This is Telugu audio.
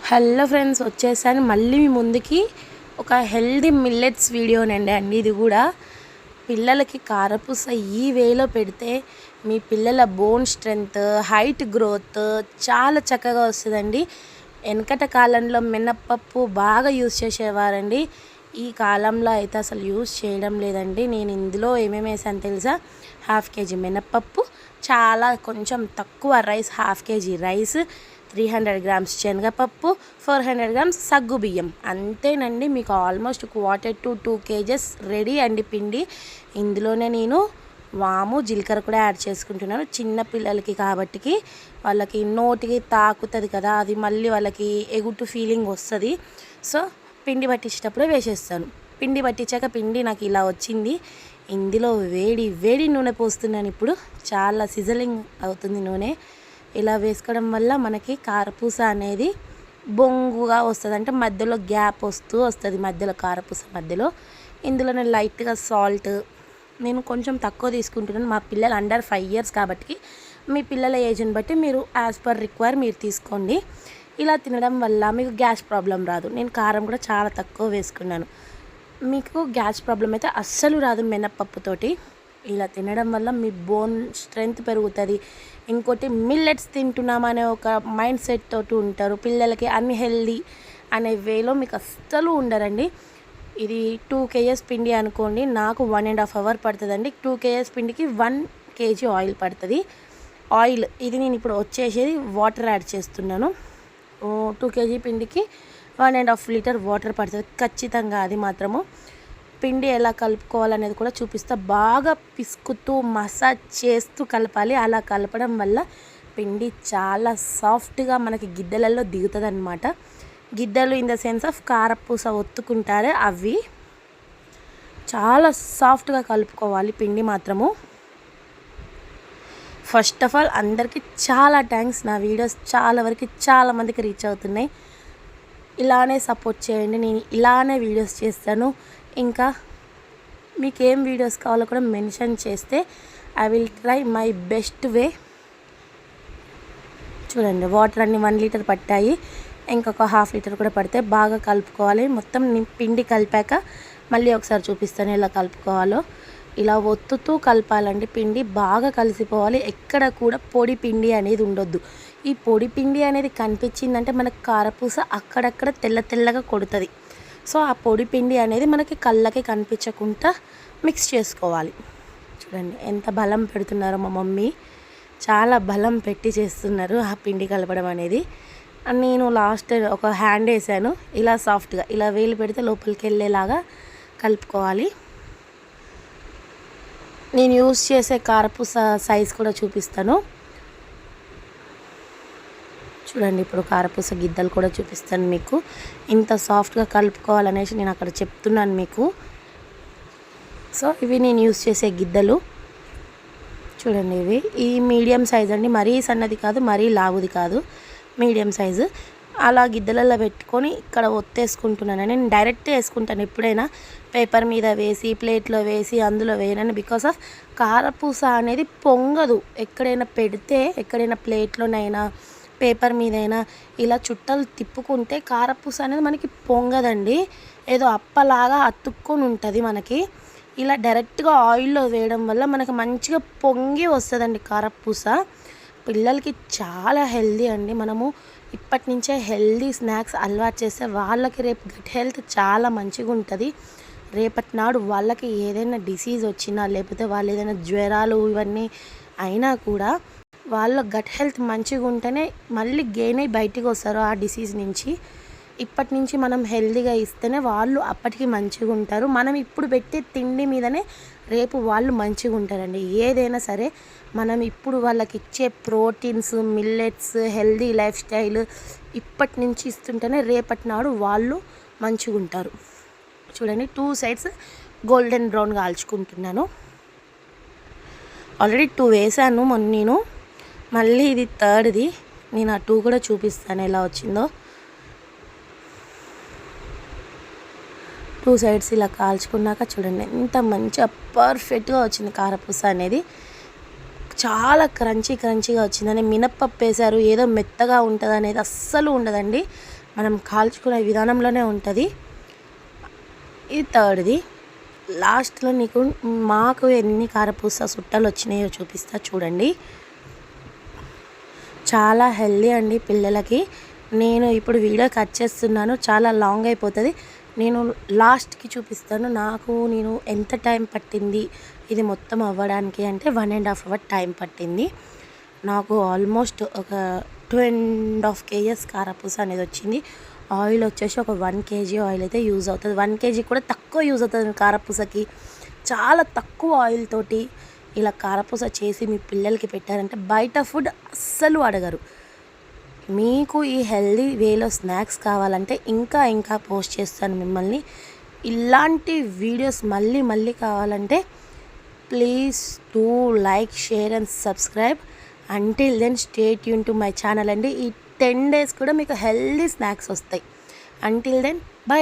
హలో ఫ్రెండ్స్, వచ్చేసాను మళ్ళీ మీ ముందుకి ఒక హెల్దీ మిల్లెట్స్ వీడియోనండి. ఇది కూడా పిల్లలకి కారపూస ఈ వేలో పెడితే మీ పిల్లల బోన్ స్ట్రెంగ్త్, హైట్ గ్రోత్ చాలా చక్కగా వస్తుందండి. వెనకట కాలంలో మినప్పప్పు బాగా యూజ్ చేసేవారండి. ఈ కాలంలో అయితే అసలు యూజ్ చేయడం లేదండి. నేను ఇందులో ఏమేమి వేసాను తెలుసా? 1/2 kg మినప్పప్పు, కొంచెం తక్కువ రైస్, 1/2 kg రైస్, 300 grams శనగపప్పు, 400 grams సగ్గు బియ్యం. అంతేనండి, మీకు ఆల్మోస్ట్ 1/4 to 2 kgs రెడీ అండి పిండి. ఇందులోనే నేను వాము, జీలకర్ర కూడా యాడ్ చేసుకుంటున్నాను. చిన్న పిల్లలకి కాబట్టి వాళ్ళకి నోటికి తాకుతుంది కదా, అది మళ్ళీ వాళ్ళకి ఎగుటు ఫీలింగ్ వస్తుంది. సో పిండి పట్టించేటప్పుడే వేసేస్తాను. పిండి పట్టించాక పిండి నాకు ఇలా వచ్చింది. ఇందులో వేడి వేడి నూనె పోస్తున్నాను. ఇప్పుడు చాలా సిజలింగ్ అవుతుంది నూనె. ఇలా వేసుకోవడం వల్ల మనకి కారపూస అనేది బొంగుగా వస్తుంది, అంటే మధ్యలో గ్యాప్ వస్తుంది మధ్యలో కారపూస మధ్యలో. ఇందులో నేను లైట్గా సాల్ట్, నేను కొంచెం తక్కువ తీసుకుంటున్నాను. మా పిల్లలు అండర్ 5 years కాబట్టి మీ పిల్లల ఏజ్ని బట్టి మీరు యాజ్ పర్ రిక్వైర్ మీరు తీసుకోండి. ఇలా తినడం వల్ల మీకు గ్యాస్ ప్రాబ్లం రాదు. నేను కారం కూడా చాలా తక్కువ వేసుకున్నాను. మీకు గ్యాస్ ప్రాబ్లం అయితే అస్సలు రాదు మినప్పప్పుతోటి. ఇలా తినడం వల్ల మీ బోన్ స్ట్రెంగ్త్ పెరుగుతుంది. ఇంకోటి, మిల్లెట్స్ తింటున్నామనే ఒక మైండ్ సెట్ తోటి ఉంటారు. పిల్లలకి అన్ని హెల్దీ అనే వేలో మీకు అస్సలు ఉండరండి. ఇది 2 kgs పిండి అనుకోండి, నాకు 1.5 hour పడుతుందండి. 2 kgs పిండికి 1 kg ఆయిల్ పడుతుంది. ఆయిల్ ఇది నేను ఇప్పుడు వచ్చేసేది వాటర్ యాడ్ చేస్తున్నాను. 2 kg పిండికి 1.5 liter వాటర్ పడుతుంది ఖచ్చితంగా. అది మాత్రము పిండి ఎలా కలుపుకోవాలనేది కూడా చూపిస్తా. బాగా పిసుకుతూ మసాజ్ చేస్తూ కలపాలి. అలా కలపడం వల్ల పిండి చాలా సాఫ్ట్గా మనకి గిద్దెలలో దిగుతుంది అనమాట. గిద్దెలు ఇన్ ద సెన్స్ ఆఫ్ కారపూస ఒత్తుకుంటారే అవి. చాలా సాఫ్ట్గా కలుపుకోవాలి పిండి మాత్రము. ఫస్ట్ ఆఫ్ ఆల్ అందరికీ చాలా థ్యాంక్స్. నా వీడియోస్ చాలా వరకు చాలా మందికి రీచ్ అవుతున్నాయి. ఇలానే సపోర్ట్ చేయండి. నేను ఇలానే వీడియోస్ చేస్తాను. ఇంకా మీకు ఏం వీడియోస్ కావాలో కూడా మెన్షన్ చేస్తే I will try my best way. చూడండి, వాటర్ అన్ని 1 liter పట్టాయి. ఇంకొక 1/2 liter కూడా పడితే బాగా కలుపుకోవాలి. మొత్తం పిండి కలిపాక మళ్ళీ ఒకసారి చూపిస్తాను ఎలా కలుపుకోవాలో. ఇలా ఒత్తుతూ కలపాలండి. పిండి బాగా కలిసిపోవాలి. ఎక్కడ కూడా పొడి పిండి అనేది ఉండొద్దు. ఈ పొడి పిండి అనేది కనిపించిందంటే మనకు కారపూస అక్కడక్కడ తెల్ల తెల్లగా కొడుతుంది. సో ఆ పొడి పిండి అనేది మనకి కళ్ళకి కనిపించకుండా మిక్స్ చేసుకోవాలి. చూడండి ఎంత బలం పెడుతున్నారో మా మమ్మీ, చాలా బలం పెట్టి చేస్తున్నారు ఆ పిండి కలపడం అనేది. నేను లాస్ట్ ఒక హ్యాండ్ వేసాను. ఇలా సాఫ్ట్గా ఇలా వేలు పెడితే లోపలికి వెళ్ళేలాగా కలుపుకోవాలి. నేను యూజ్ చేసే కారపూస సైజ్ కూడా చూపిస్తాను. చూడండి, ఇప్పుడు కారపూస గిద్దలు కూడా చూపిస్తాను మీకు. ఇంత సాఫ్ట్గా కలుపుకోవాలనేసి నేను అక్కడ చెప్తున్నాను మీకు. సో ఇవి నేను యూజ్ చేసే గిద్దలు. చూడండి, ఇవి ఈ మీడియం సైజ్ అండి. మరీ సన్నది కాదు, మరీ లావుది కాదు, మీడియం సైజు. అలా గిద్దలలో పెట్టుకొని ఇక్కడ ఒత్తేసుకుంటున్నాను. నేను డైరెక్ట్ వేసుకుంటాను ఎప్పుడైనా. పేపర్ మీద వేసి, ప్లేట్లో వేసి అందులో వేయనని. బికాస్ ఆఫ్ కారపూస అనేది పొంగదు. ఎక్కడైనా పెడితే, ఎక్కడైనా ప్లేట్లోనైనా పేపర్ మీదైనా ఇలా చుట్టలు తిప్పుకుంటే కారపూస అనేది మనకి పొంగదండి. ఏదో అప్పలాగా అతుక్కొని ఉంటుంది మనకి. ఇలా డైరెక్ట్గా ఆయిల్లో వేయడం వల్ల మనకి మంచిగా పొంగి వస్తుందండి కారపూస. పిల్లలకి చాలా హెల్దీ అండి. మనము ఇప్పటి నుంచే హెల్దీ స్నాక్స్ అలవాటు చేస్తే వాళ్ళకి రేపు గట్ హెల్త్ చాలా మంచిగా ఉంటుంది. రేపటి నాడు వాళ్ళకి ఏదైనా డిసీజ్ వచ్చినా, లేకపోతే వాళ్ళు ఏదైనా జ్వరాలు ఇవన్నీ అయినా కూడా వాళ్ళ గట్ హెల్త్ మంచిగా ఉంటేనే మళ్ళీ గెయిన్ అయ్యి బయటికి వస్తారు ఆ డిసీజ్ నుంచి. ఇప్పటి నుంచి మనం హెల్తీగా ఇస్తేనే వాళ్ళు అప్పటికి మంచిగా ఉంటారు. మనం ఇప్పుడు పెట్టే తిండి మీదనే రేపు వాళ్ళు మంచిగా ఉంటారండి. ఏదైనా సరే మనం ఇప్పుడు వాళ్ళకి ఇచ్చే proteins, millets, healthy life style ఇప్పటి నుంచి ఇస్తుంటేనే రేపటి నాడు వాళ్ళు మంచిగా ఉంటారు. చూడండి, 2 sides గోల్డెన్ బ్రౌన్ కాల్చుకుంటున్నాను. ఆల్రెడీ 2 వేసాను మొన్న నేను. మళ్ళీ ఇది 3rd. నేను ఆ 2 కూడా చూపిస్తాను ఎలా వచ్చిందో. 2 sides ఇలా కాల్చుకున్నాక చూడండి ఎంత మంచిగా పర్ఫెక్ట్గా వచ్చింది కారపూస అనేది. చాలా క్రంచీగా వచ్చిందని. మినప్పప్పు వేశారు, ఏదో మెత్తగా ఉంటుంది అనేది అస్సలు ఉండదండి. మనం కాల్చుకునే విధానంలోనే ఉంటుంది. ఇది థర్డ్ది. లాస్ట్లో నీకు మాకు ఎన్ని కారపూస సుట్టలు వచ్చినాయో చూపిస్తా చూడండి. చాలా హెల్దీ అండి పిల్లలకి. నేను ఇప్పుడు వీడియో కట్ చేస్తున్నాను, చాలా లాంగ్ అయిపోతుంది. నేను లాస్ట్కి చూపిస్తాను నేను ఎంత టైం పట్టింది ఇది మొత్తం అవ్వడానికి అంటే 1.5 hour టైం పట్టింది. నాకు ఆల్మోస్ట్ ఒక 2.5 kgs కారపూస అనేది వచ్చింది. ఆయిల్ వచ్చేసి ఒక 1 kg ఆయిల్ అయితే యూజ్ అవుతుంది. 1 kg కూడా తక్కువ యూజ్ అవుతుంది కారపూసకి. చాలా తక్కువ ఆయిల్ తోటి ఇలా కారపూస చేసి మీ పిల్లలకి పెట్టారంటే బయట ఫుడ్ అస్సలు అడగరు. మీకు ఈ హెల్దీ వేలో స్నాక్స్ కావాలంటే ఇంకా పోస్ట్ చేస్తాను మిమ్మల్ని. ఇలాంటి వీడియోస్ మళ్ళీ కావాలంటే please do like, share and subscribe. Until then stay tuned to my channel అండి. ఈ 10 days కూడా మీకు హెల్దీ స్నాక్స్ వస్తాయి. Until then by.